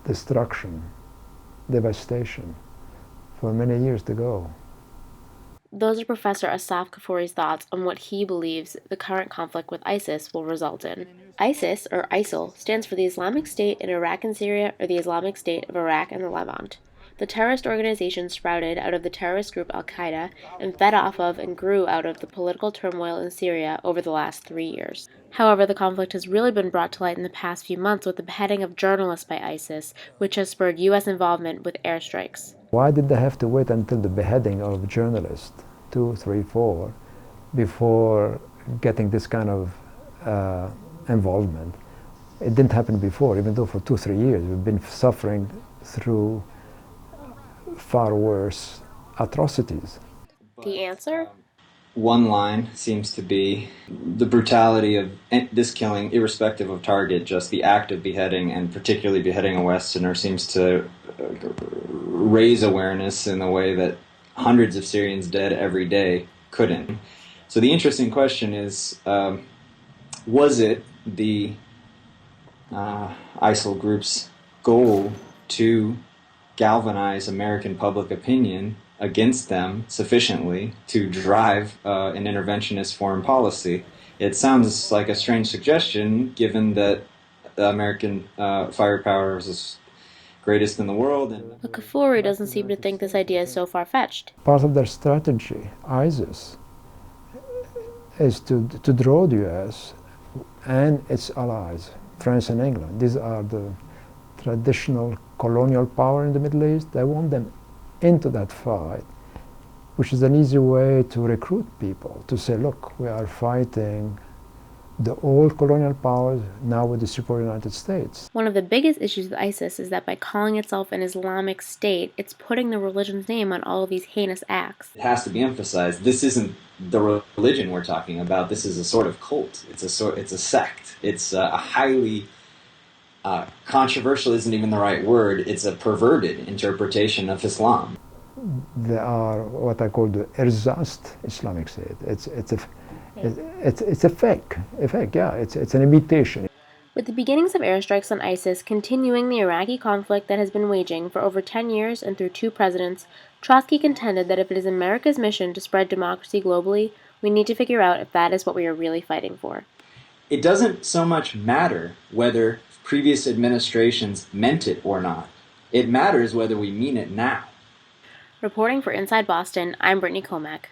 destruction, devastation for many years to go. Those are Professor Asaf Kaffouri's thoughts on what he believes the current conflict with ISIS will result in. ISIS, or ISIL, stands for the Islamic State in Iraq and Syria, or the Islamic State of Iraq and the Levant. The terrorist organization sprouted out of the terrorist group Al-Qaeda and fed off of and grew out of the political turmoil in Syria over the last 3 years. However, the conflict has really been brought to light in the past few months with the beheading of journalists by ISIS, which has spurred U.S. involvement with airstrikes. Why did they have to wait until the beheading of journalists, 2, 3, 4, before getting this kind of involvement? It didn't happen before, even though for 2, 3 years we've been suffering through far worse atrocities. The answer? One line seems to be the brutality of this killing, irrespective of target, just the act of beheading, and particularly beheading a Westerner, seems to raise awareness in a way that hundreds of Syrians dead every day couldn't. So the interesting question is, was it the ISIL group's goal to galvanize American public opinion against them sufficiently to drive an interventionist foreign policy? It sounds like a strange suggestion, given that the American firepower is greatest in the world. But Kaffouri doesn't seem to think this idea is so far-fetched. Part of their strategy, ISIS, is to draw the U.S. and its allies, France and England. These are the traditional colonial power in the Middle East. They want them into that fight, which is an easy way to recruit people, to say, look, we are fighting the old colonial powers now with the support of the United States. One of the biggest issues with ISIS is that by calling itself an Islamic State, it's putting the religion's name on all of these heinous acts. It has to be emphasized, this isn't the religion we're talking about. This is a sort of cult. It's a sect. It's a highly controversial isn't even the right word. It's a perverted interpretation of Islam. They are what I call the erzast Islamic State. It's a fake, yeah. It's an imitation. With the beginnings of airstrikes on ISIS continuing the Iraqi conflict that has been waging for over 10 years and through 2 presidents, Trotsky contended that if it is America's mission to spread democracy globally, we need to figure out if that is what we are really fighting for. It doesn't so much matter whether previous administrations meant it or not. It matters whether we mean it now. Reporting for Inside Boston, I'm Brittany Comack.